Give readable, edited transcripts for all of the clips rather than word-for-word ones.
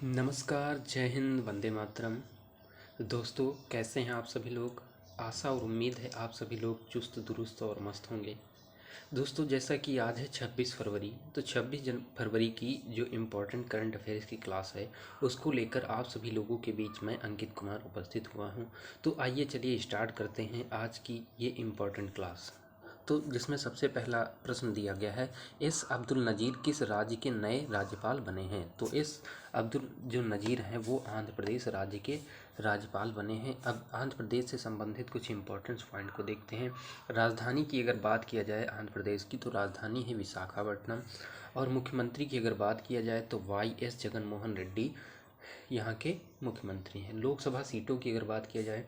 नमस्कार, जय हिंद, वंदे मातरम। दोस्तों, कैसे हैं आप सभी लोग। आशा और उम्मीद है आप सभी लोग चुस्त दुरुस्त और मस्त होंगे। दोस्तों, जैसा कि आज है 26 फरवरी, तो 26 फरवरी की जो इम्पोर्टेंट करंट अफेयर्स की क्लास है उसको लेकर आप सभी लोगों के बीच में अंकित कुमार उपस्थित हुआ हूं। तो आइए चलिए स्टार्ट करते हैं आज की ये इम्पोर्टेंट क्लास। तो जिसमें सबसे पहला प्रश्न दिया गया है, एस अब्दुल नज़ीर किस राज्य के नए राज्यपाल बने हैं। तो एस अब्दुल जो नज़ीर हैं वो आंध्र प्रदेश राज्य के राज्यपाल बने हैं। अब आंध्र प्रदेश से संबंधित कुछ इंपॉर्टेंट पॉइंट को देखते हैं। राजधानी की अगर बात किया जाए आंध्र प्रदेश की, तो राजधानी है विशाखापट्टनम। और मुख्यमंत्री की अगर बात किया जाए तो वाई.एस. जगन मोहन रेड्डी यहाँ के मुख्यमंत्री हैं। लोकसभा सीटों की अगर बात किया जाए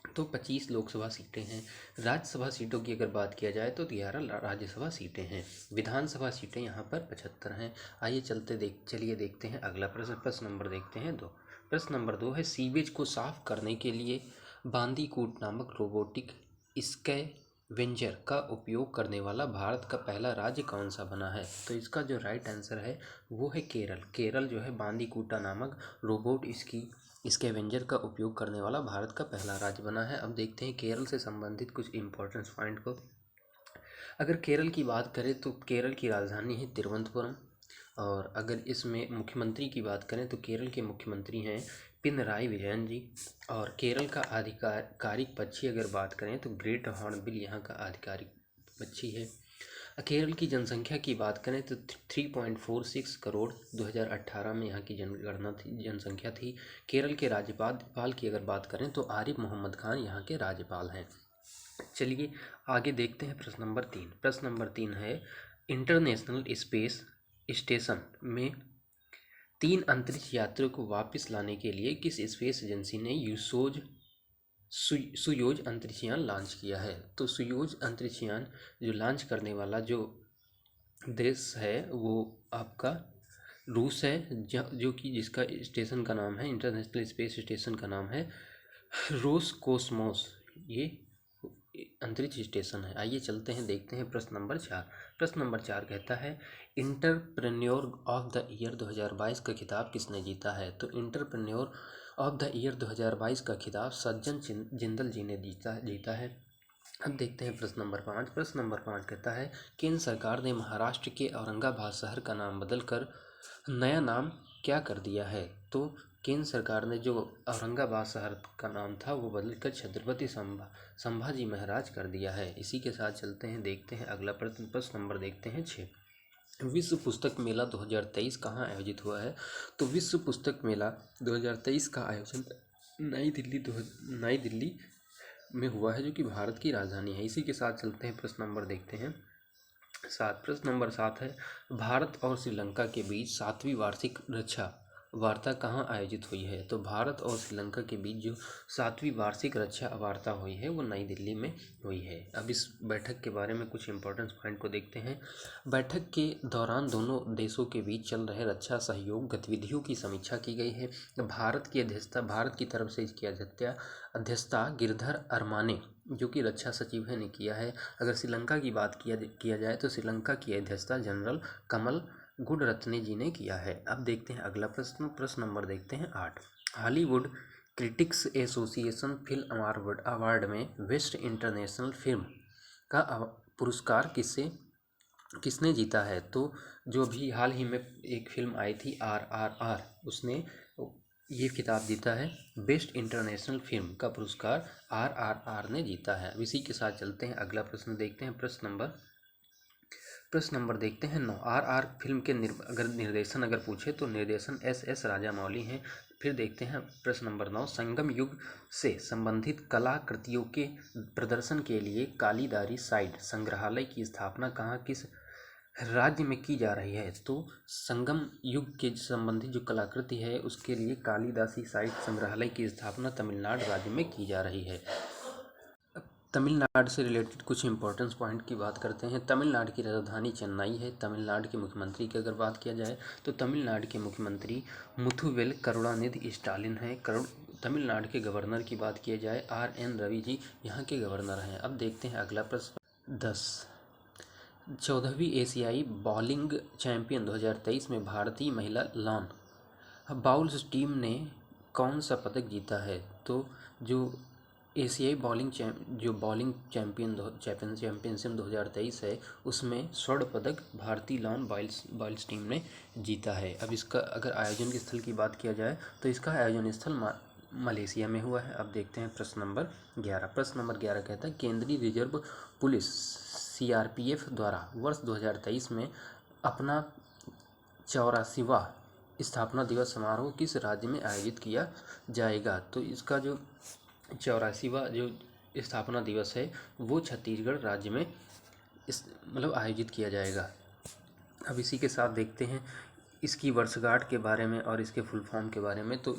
तो 25 लोकसभा सीटें हैं। राज्यसभा सीटों की अगर बात किया जाए तो 11 राज्यसभा सीटें हैं। विधानसभा सीटें यहाँ पर 75 हैं। आइए चलिए देखते हैं अगला प्रश्न। प्रश्न नंबर देखते हैं 2। प्रश्न नंबर 2 है, सीवेज को साफ करने के लिए बांदीकूट नामक रोबोटिक स्कैवेंजर का उपयोग करने वाला भारत का पहला राज्य कौन सा बना है। तो इसका जो राइट आंसर है वो है केरल। केरल जो है बांदीकूटा नामक रोबोट स्कैवेंजर का उपयोग करने वाला भारत का पहला राज्य बना है। अब देखते हैं केरल से संबंधित कुछ इंपॉर्टेंट पॉइंट को। अगर केरल की बात करें तो केरल की राजधानी है तिरुवनंतपुरम। और अगर इसमें मुख्यमंत्री की बात करें तो केरल के मुख्यमंत्री हैं पिनराई विजयन जी। और केरल का आधिकारिक पक्षी अगर बात करें तो ग्रेट हॉर्नबिल यहाँ का आधिकारिक पक्षी है। केरल की जनसंख्या की बात करें तो 3.46 करोड़ 2018 में यहाँ की जनसंख्या थी। केरल के राज्यपाल की अगर बात करें तो आरिफ मोहम्मद खान यहाँ के राज्यपाल हैं। चलिए आगे देखते हैं प्रश्न नंबर 3। प्रश्न नंबर 3 है, इंटरनेशनल स्पेस स्टेशन में 3 अंतरिक्ष यात्रियों को वापस लाने के लिए किस स्पेस एजेंसी ने सुयोज अंतरिक्षयान लॉन्च किया है। तो सुयोज अंतरिक्षयान जो लॉन्च करने वाला जो देश है वो आपका रूस है, जो कि जिसका स्टेशन का नाम है, इंटरनेशनल स्पेस स्टेशन का नाम है रोसकोसमोस। ये अंतरिक्ष स्टेशन है। आइए चलते हैं देखते हैं प्रश्न नंबर 4। प्रश्न नंबर 4 कहता है, इंटरप्रेन्योर ऑफ द ईयर 2022 का खिताब किसने जीता है। तो इंटरप्रेन्योर ऑफ द ईयर 2022 का खिताब सज्जन जिंदल जी ने जीता है। अब देखते हैं प्रश्न नंबर 5। प्रश्न नंबर 5 कहता है, केंद्र सरकार ने महाराष्ट्र के औरंगाबाद शहर का नाम बदलकर नया नाम क्या कर दिया है। तो केंद्र सरकार ने जो औरंगाबाद शहर का नाम था वो बदलकर छत्रपति संभाजी महाराज कर दिया है। इसी के साथ चलते हैं देखते हैं अगला प्रश्न। प्रश्न नंबर देखते हैं 6। विश्व पुस्तक मेला 2023 कहाँ आयोजित हुआ है। तो विश्व पुस्तक मेला 2023 का आयोजन नई दिल्ली में हुआ है, जो कि भारत की राजधानी है। इसी के साथ चलते हैं प्रश्न नंबर देखते हैं 7। प्रश्न नंबर 7 है, भारत और श्रीलंका के बीच 7वीं वार्षिक रक्षा वार्ता कहाँ आयोजित हुई है। तो भारत और श्रीलंका के बीच जो 7वीं वार्षिक रक्षा वार्ता हुई है वो नई दिल्ली में हुई है। अब इस बैठक के बारे में कुछ इंपॉर्टेंट पॉइंट को देखते हैं। बैठक के दौरान दोनों देशों के बीच चल रहे रक्षा सहयोग गतिविधियों की समीक्षा की गई है। भारत की तरफ से इसकी अध्यक्षता गिरधर अरमाने जो कि रक्षा सचिव है ने किया है। अगर श्रीलंका की बात किया जाए तो श्रीलंका की अध्यक्षता जनरल कमल गुणरत्ने जी ने किया है। अब देखते हैं अगला प्रश्न। प्रश्न नंबर देखते हैं 8। Hollywood critics association film award में बेस्ट इंटरनेशनल फिल्म का पुरस्कार किसने जीता है। तो जो भी हाल ही में एक फिल्म आई थी RRR, उसने ये खिताब जीता है। बेस्ट इंटरनेशनल फिल्म का पुरस्कार RRR ने जीता है। इसी के साथ चलते हैं अगला प्रश्न देखते हैं। प्रश्न नंबर देखते हैं 9। RR फिल्म के निर्देशन अगर पूछे तो निर्देशन SS राजामौली हैं। फिर देखते हैं प्रश्न नंबर 9। संगम युग से संबंधित कलाकृतियों के प्रदर्शन के लिए कालीदारी साइट संग्रहालय की स्थापना कहाँ किस राज्य में की जा रही है। तो संगम युग के संबंधित जो कलाकृति है उसके लिए कालिदासी साइट संग्रहालय की स्थापना तमिलनाडु राज्य में की जा रही है। तमिलनाडु से रिलेटेड कुछ इंपॉर्टेंट पॉइंट की बात करते हैं। तमिलनाडु की राजधानी चेन्नई है। तमिलनाडु के मुख्यमंत्री की अगर बात किया जाए तो तमिलनाडु के मुख्यमंत्री मुथुवेल करुणानिधि स्टालिन हैं। तमिलनाडु के गवर्नर की बात किया जाए RN रवि जी यहाँ के गवर्नर हैं। अब देखते हैं अगला प्रश्न 10। 14वीं एशियाई बॉलिंग चैंपियन 2023 में भारतीय महिला लॉन बाउल्स टीम ने कौन सा पदक जीता है? तो जो एशियाई बॉलिंग चैंपियनशिप 2023 है, उसमें स्वर्ण पदक भारतीय लॉन बॉयल्स टीम ने जीता है। अब इसका अगर आयोजन के स्थल की बात किया जाए तो इसका आयोजन स्थल मलेशिया में हुआ है। अब देखते हैं प्रश्न नंबर 11। प्रश्न नंबर 11 कहता है केंद्रीय रिजर्व पुलिस CRPF द्वारा वर्ष 2023 में अपना 84वां स्थापना दिवस समारोह किस राज्य में आयोजित किया जाएगा? तो इसका जो 84वां जो स्थापना दिवस है वो छत्तीसगढ़ राज्य में आयोजित किया जाएगा। अब इसी के साथ देखते हैं इसकी वर्षगांठ के बारे में और इसके फुल फॉर्म के बारे में। तो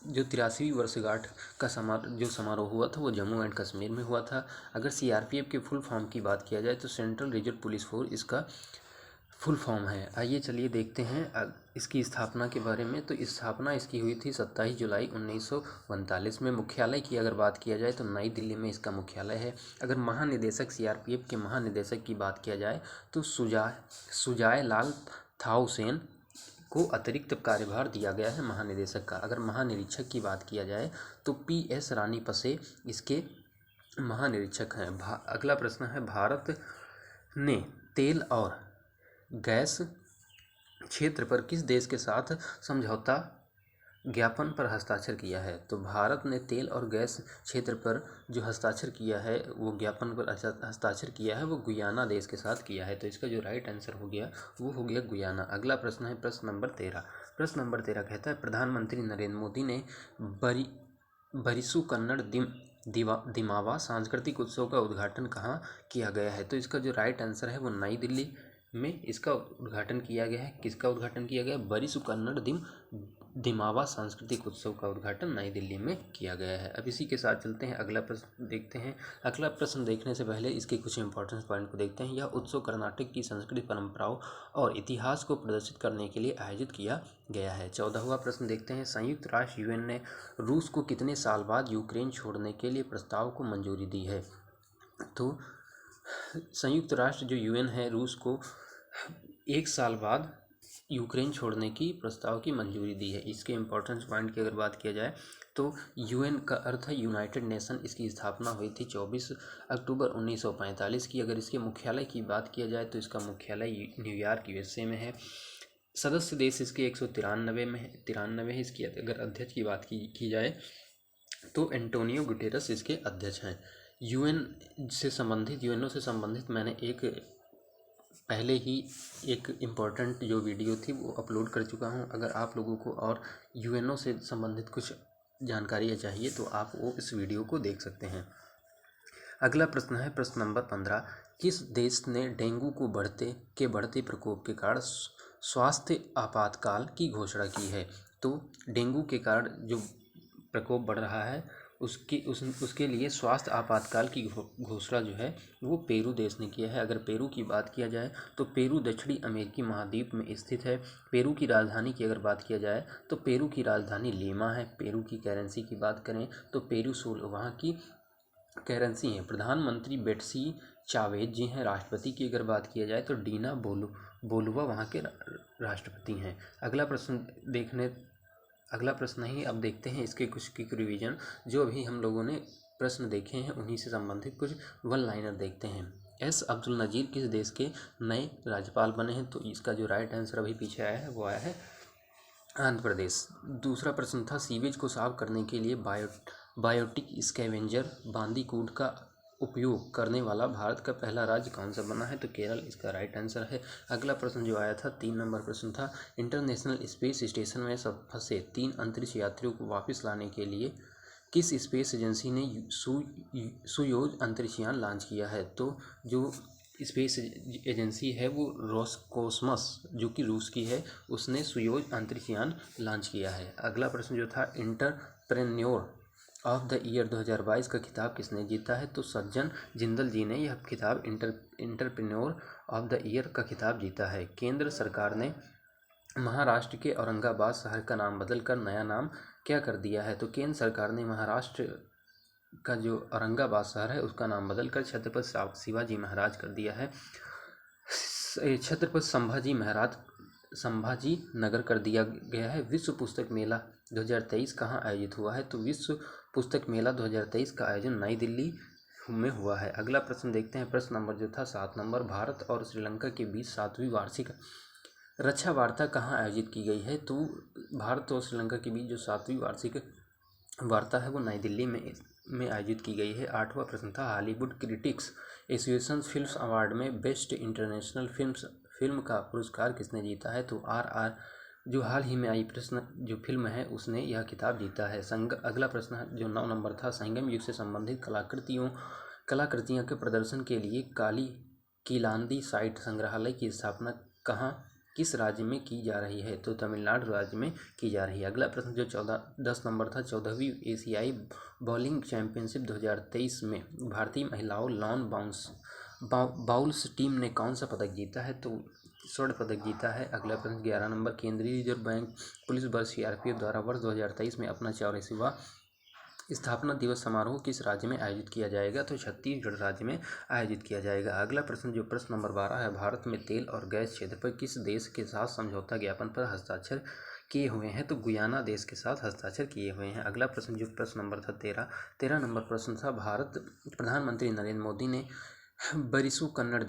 जो 83वीं वर्षगांठ का समारोह हुआ था वो जम्मू एंड कश्मीर में हुआ था। अगर CRPF के फुल फॉर्म की बात किया जाए तो सेंट्रल रिजर्व पुलिस फोर्स इसका फुल फॉर्म है। आइए चलिए देखते हैं इसकी स्थापना के बारे में। तो स्थापना इसकी हुई थी 27 जुलाई 1945 में। मुख्यालय की अगर बात किया जाए तो नई दिल्ली में इसका मुख्यालय है। अगर महानिदेशक CRPF के महानिदेशक की बात किया जाए तो सुजाय लाल थाउसेन को अतिरिक्त कार्यभार दिया गया है महानिदेशक का। अगर महानिरीक्षक की बात किया जाए तो PS रानी पसे इसके महानिरीक्षक हैं। अगला प्रश्न है भारत ने तेल और गैस क्षेत्र पर किस देश के साथ समझौता ज्ञापन पर हस्ताक्षर किया है? तो भारत ने तेल और गैस क्षेत्र पर जो हस्ताक्षर किया है वो ज्ञापन पर हस्ताक्षर किया है वो गुयाना देश के साथ किया है। तो इसका जो राइट आंसर हो गया वो हो गया गुयाना। अगला प्रश्न है प्रश्न नंबर 13। प्रश्न नंबर 13 कहता है प्रधानमंत्री नरेंद्र मोदी ने बरिसु कन्नड़ दिमावा सांस्कृतिक उत्सव का उद्घाटन कहाँ किया गया है? तो इसका जो राइट आंसर है वो नई दिल्ली में इसका उद्घाटन किया गया है। किसका उद्घाटन किया गया? बरिसु कन्नड़ दिमावा सांस्कृतिक उत्सव का उद्घाटन नई दिल्ली में किया गया है। अब इसी के साथ चलते हैं अगला प्रश्न देखते हैं। अगला प्रश्न देखने से पहले इसके कुछ इंपॉर्टेंट पॉइंट को देखते हैं। यह उत्सव कर्नाटक की संस्कृति परंपराओं और इतिहास को प्रदर्शित करने के लिए आयोजित किया गया है। 14वां प्रश्न देखते हैं। संयुक्त राष्ट्र UN ने रूस को कितने साल बाद यूक्रेन छोड़ने के लिए प्रस्ताव को मंजूरी दी है? तो संयुक्त राष्ट्र जो UN है रूस को 1 साल बाद यूक्रेन छोड़ने की प्रस्ताव की मंजूरी दी है। इसके इम्पोर्टेंस पॉइंट की अगर बात किया जाए तो UN का अर्थ है यूनाइटेड नेशन। इसकी स्थापना हुई थी 24 अक्टूबर 1945 की। अगर इसके मुख्यालय की बात किया जाए तो इसका मुख्यालय न्यूयॉर्क USA में है। सदस्य देश इसके 193 है। इसकी अगर अध्यक्ष की बात की जाए तो एंटोनियो गुटेरस इसके अध्यक्ष हैं। यूएनओ से संबंधित मैंने पहले ही एक इम्पॉर्टेंट जो वीडियो थी वो अपलोड कर चुका हूं। अगर आप लोगों को और यूएनओ से संबंधित कुछ जानकारियाँ चाहिए तो आप वो इस वीडियो को देख सकते हैं। अगला प्रश्न है प्रश्न नंबर 15। किस देश ने डेंगू को बढ़ते प्रकोप के कारण स्वास्थ्य आपातकाल की घोषणा की है? तो डेंगू के कारण जो प्रकोप बढ़ रहा है उसके लिए स्वास्थ्य आपातकाल की घोषणा जो है वो पेरू देश ने किया है। अगर पेरू की बात किया जाए तो पेरू दक्षिणी अमेरिकी महाद्वीप में स्थित है। पेरू की राजधानी की अगर बात किया जाए तो पेरू की राजधानी लीमा है। पेरू की करेंसी की बात करें तो पेरू सोल वहाँ की करेंसी है। प्रधानमंत्री बेट्सी चावेज जी हैं। राष्ट्रपति की अगर बात किया जाए तो डीना बोलुवा वहाँ के राष्ट्रपति हैं। अगला प्रश्न ही अब देखते हैं इसके कुछ क्विक रिवीजन। जो अभी हम लोगों ने प्रश्न देखे हैं उन्हीं से संबंधित कुछ वन लाइनर देखते हैं। S अब्दुल नजीर किस देश के नए राज्यपाल बने हैं? तो इसका जो राइट आंसर अभी पीछे आया है वो आया है आंध्र प्रदेश। दूसरा प्रश्न था सीवेज को साफ करने के लिए बायोटिक स्कैवेंजर बांदीकूट का उपयोग करने वाला भारत का पहला राज्य कौन सा बना है? तो केरल इसका राइट आंसर है। अगला प्रश्न जो आया था 3 नंबर प्रश्न था इंटरनेशनल स्पेस स्टेशन में फंसे 3 अंतरिक्ष यात्रियों को वापस लाने के लिए किस स्पेस एजेंसी ने सुयोज अंतरिक्षयान लॉन्च किया है? तो जो स्पेस एजेंसी है वो रोसकोसमस जो कि रूस की है उसने सुयोज अंतरिक्षयान लॉन्च किया है। अगला प्रश्न जो था एंटरप्रेन्योर ऑफ द ईयर 2022 का खिताब किसने जीता है? तो सज्जन जिंदल जी ने यह खिताब एंटरप्रेन्योर ऑफ द ईयर का खिताब जीता है। केंद्र सरकार ने महाराष्ट्र के औरंगाबाद शहर का नाम बदलकर नया नाम क्या कर दिया है? तो केंद्र सरकार ने महाराष्ट्र का जो औरंगाबाद शहर है उसका नाम बदलकर छत्रपति शिवाजी महाराज कर दिया है। छत्रपति संभाजी महाराज संभाजी नगर कर दिया गया है। विश्व पुस्तक मेला 2023 कहाँ आयोजित हुआ है? तो विश्व पुस्तक मेला 2023 का आयोजन नई दिल्ली में हुआ है। अगला प्रश्न देखते हैं। प्रश्न नंबर जो था 7 नंबर, भारत और श्रीलंका के बीच 7वीं वार्षिक रक्षा वार्ता कहाँ आयोजित की गई है? तो भारत और श्रीलंका के बीच जो 7वीं वार्षिक वार्ता है वो नई दिल्ली में आयोजित की गई है। 8वां प्रश्न था, Hollywood critics association film award में बेस्ट इंटरनेशनल फिल्म का पुरस्कार किसने जीता है? तो RR जो हाल ही में आई प्रश्न जो फिल्म है उसने यह खिताब जीता है। अगला प्रश्न जो 9 नंबर था, संगम युग से संबंधित कलाकृतियों के प्रदर्शन के लिए काली कीलांदी साइट संग्रहालय की स्थापना कहाँ किस राज्य में की जा रही है? तो तमिलनाडु राज्य में की जा रही है। अगला प्रश्न जो 10 नंबर था, 14वीं एशियाई बॉलिंग चैंपियनशिप 2023 में भारतीय महिलाओं लॉन बाउल्स टीम ने कौन सा पदक जीता है? तो स्वर्ण पदक जीता है। अगला प्रश्न 11 नंबर, केंद्रीय रिजर्व बैंक पुलिस बल CRPF द्वारा वर्ष 2023 में अपना 84वां स्थापना दिवस समारोह किस राज्य में आयोजित किया जाएगा? तो छत्तीसगढ़ राज्य में आयोजित किया जाएगा। अगला प्रश्न जो प्रश्न नंबर 12 है, भारत में तेल और गैस क्षेत्र पर किस देश के साथ समझौता ज्ञापन पर हस्ताक्षर किए हुए हैं? तो गुयाना देश के साथ हस्ताक्षर किए हुए हैं। अगला प्रश्न जो प्रश्न नंबर था 13 नंबर प्रश्न था, भारत प्रधानमंत्री नरेंद्र मोदी ने बरिसु कन्नड़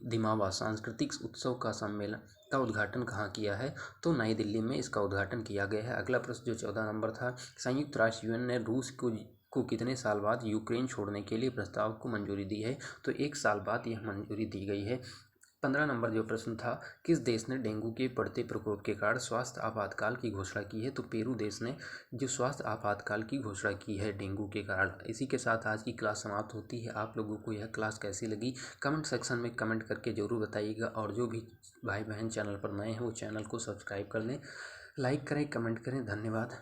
दिमावा सांस्कृतिक उत्सव का सम्मेलन का उद्घाटन कहाँ किया है? तो नई दिल्ली में इसका उद्घाटन किया गया है। अगला प्रश्न जो 14 नंबर था, संयुक्त राष्ट्र UN ने रूस को कितने साल बाद यूक्रेन छोड़ने के लिए प्रस्ताव को मंजूरी दी है? तो 1 साल बाद यह मंजूरी दी गई है। 15 नंबर जो प्रश्न था, किस देश ने डेंगू के बढ़ते प्रकोप के कारण स्वास्थ्य आपातकाल की घोषणा की है? तो पेरू देश ने जो स्वास्थ्य आपातकाल की घोषणा की है डेंगू के कारण। इसी के साथ आज की क्लास समाप्त होती है। आप लोगों को यह क्लास कैसी लगी कमेंट सेक्शन में कमेंट करके ज़रूर बताइएगा, और जो भी भाई बहन चैनल पर नए हैं वो चैनल को सब्सक्राइब कर लें, लाइक करें, कमेंट करें। धन्यवाद।